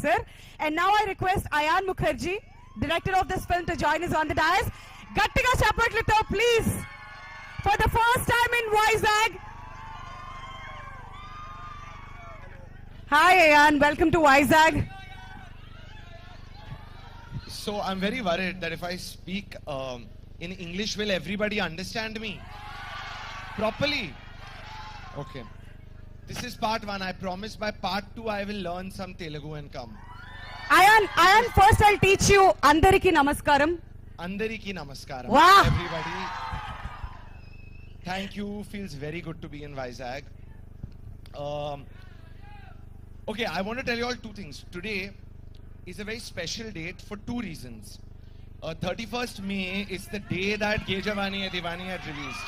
sir. And now I request Ayan Mukerji, director of this film, to join us on the dais. Gattiga chapatlito, please. For the first time in Vizag. Hi Ayan, welcome to Vizag. So I'm very worried that if I speak in English, will everybody understand me properly? Okay. This is part one. I promise by part two I will learn some Telugu and come. Ayan, first I'll teach you Andariki Namaskaram. Andariki Namaskaram. Wow. Everybody. Thank you. Feels very good to be in Vizag. Okay, I want to tell you all two things. Today is a very special date for two reasons. 31st May is the day that Ye Jawani Hai Diwani had released.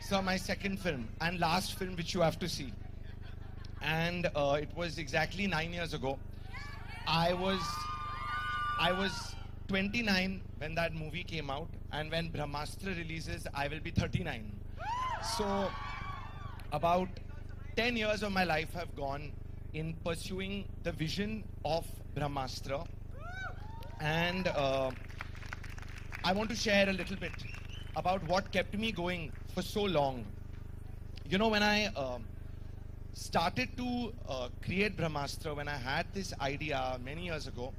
So my second film and last film which you have to see. And it was exactly 9 years ago. I was 29 when that movie came out, and when Brahmastra releases, I will be 39. So about 10 years of my life have gone in pursuing the vision of Brahmastra. And I want to share a little bit about what kept me going for so long. You know, when I started to create Brahmastra, when I had this idea many years ago,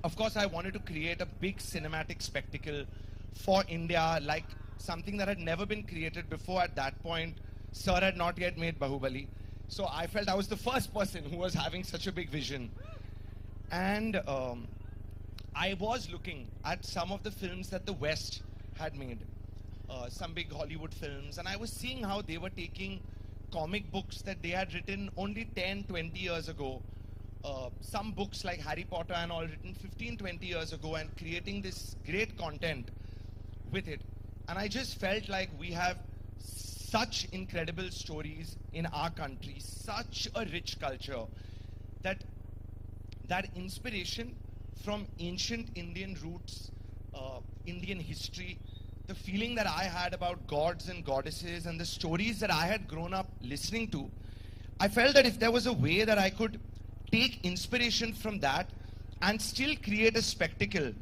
of course I wanted to create a big cinematic spectacle for India, like something that had never been created before. At that point, Sir had not yet made Bahubali. So I felt I was the first person who was having such a big vision. And I was looking at some of the films that the West had made, some big Hollywood films, and I was seeing how they were taking comic books that they had written only 10, 20 years ago, some books like Harry Potter and all written 15, 20 years ago, and creating this great content with it. And I just felt like we have such incredible stories in our country, such a rich culture, that inspiration from ancient Indian roots, Indian history, the feeling that I had about gods and goddesses and the stories that I had grown up listening to, I felt that if there was a way that I could take inspiration from that and still create a spectacle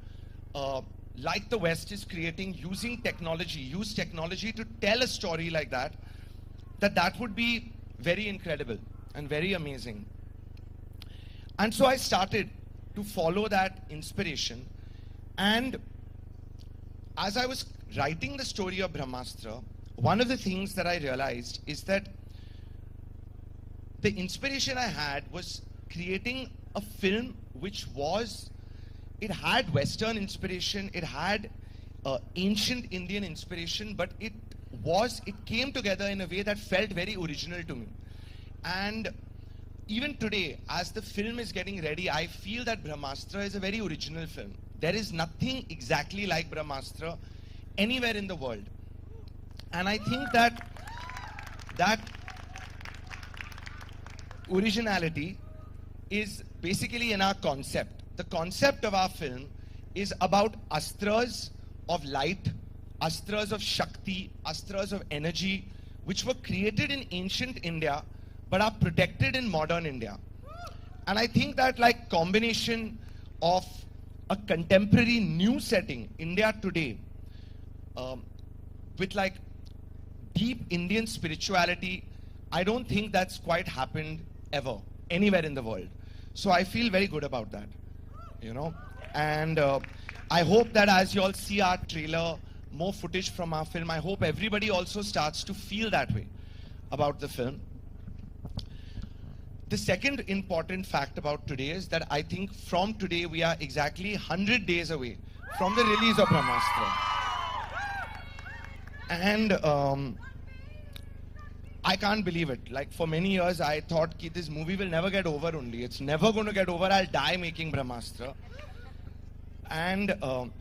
like the West is creating, using technology, use technology to tell a story like that, that would be very incredible and very amazing. And so I started to follow that inspiration. And as I was writing the story of Brahmastra, one of the things that I realized is that the inspiration I had was creating a film which was, it had Western inspiration, it had ancient Indian inspiration, but it came together in a way that felt very original to me. And even today, as the film is getting ready, I feel that Brahmastra is a very original film. There is nothing exactly like Brahmastra anywhere in the world. And I think that originality is basically in our concept. The concept of our film is about astras of light, astras of Shakti, astras of energy, which were created in ancient India, but are protected in modern India. And I think that like combination of a contemporary new setting, India today, with like deep Indian spirituality, I don't think that's quite happened ever, anywhere in the world. So I feel very good about that, you know. And I hope that as you all see our trailer, more footage from our film, I hope everybody also starts to feel that way about the film. The second important fact about today is that I think from today we are exactly 100 days away from the release of Brahmastra. And I can't believe it. Like for many years I thought that this movie will never get over only. It's never going to get over. I'll die making Brahmastra. And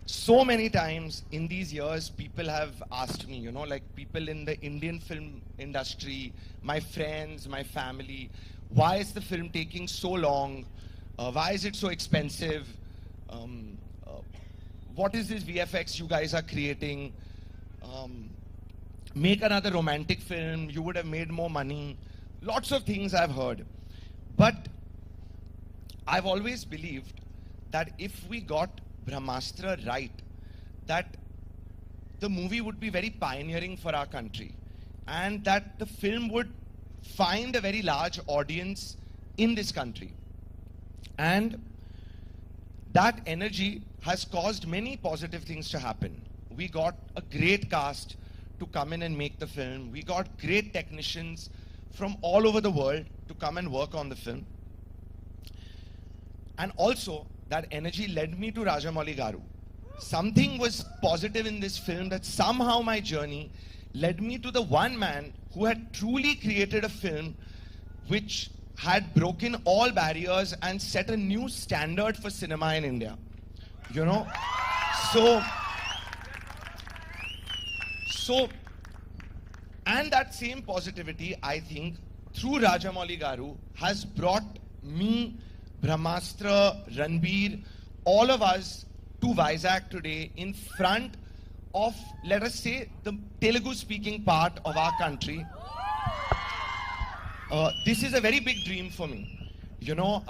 so many times in these years people have asked me, you know, like people in the Indian film industry, my friends, my family, why is the film taking so long? Why is it so expensive? What is this VFX you guys are creating? Make another romantic film, you would have made more money. lots of things I've heard. But I've always believed that if we got Brahmastra right, that the movie would be very pioneering for our country, and that the film would find a very large audience in this country. And that energy has caused many positive things to happen. We got a great cast to come in and make the film. We got great technicians from all over the world to come and work on the film. And also, that energy led me to Rajamouli Garu. Something was positive in this film, that somehow my journey led me to the one man who had truly created a film which had broken all barriers and set a new standard for cinema in India. You know? So, and that same positivity, I think, through Rajamouli Garu, has brought me, Brahmastra, Ranbir, all of us to Vizag today in front of, let us say, the Telugu-speaking part of our country. This is a very big dream for me. You know,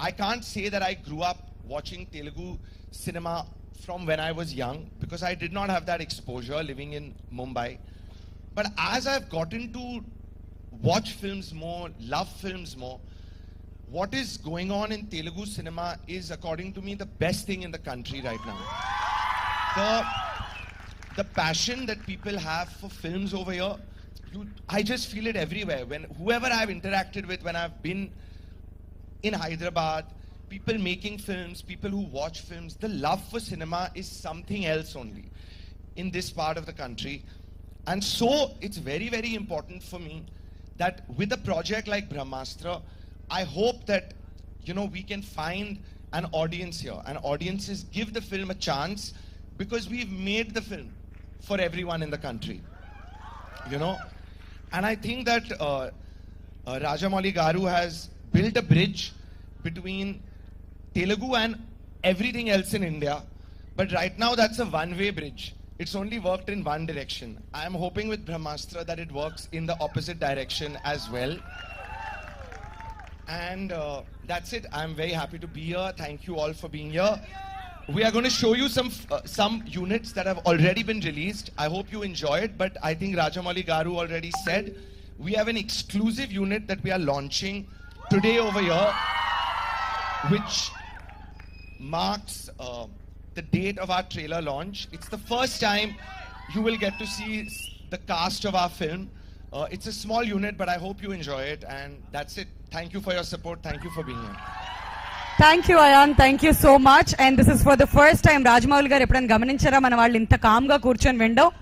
I can't say that I grew up watching Telugu cinema from when I was young, because I did not have that exposure living in Mumbai. But as I've gotten to watch films more, love films more, what is going on in Telugu cinema is, according to me, the best thing in the country right now. The passion that people have for films over here, I just feel it everywhere. When whoever I've interacted with, when I've been in Hyderabad, people making films, people who watch films, the love for cinema is something else only in this part of the country. And so it's very, very important for me that with a project like Brahmastra, I hope that, you know, we can find an audience here, and audiences give the film a chance, because we've made the film for everyone in the country, you know. And I think that Rajamouli Garu has built a bridge between Telugu and everything else in India. But right now that's a one-way bridge. It's only worked in one direction. I am hoping with Brahmastra that it works in the opposite direction as well. And that's it. I'm very happy to be here. Thank you all for being here. We are going to show you some units that have already been released. I hope you enjoy it, but I think Rajamouli Garu already said we have an exclusive unit that we are launching today over here, which marks the date of our trailer launch. It's the first time you will get to see the cast of our film. It's a small unit, but I hope you enjoy it, and that's it. Thank you for your support. Thank you for being here. Thank you, Ayan. Thank you so much. And this is for the first time. Rajamouli garu eppudan gamaninchara mana vallu inta calm ga kurchoni window.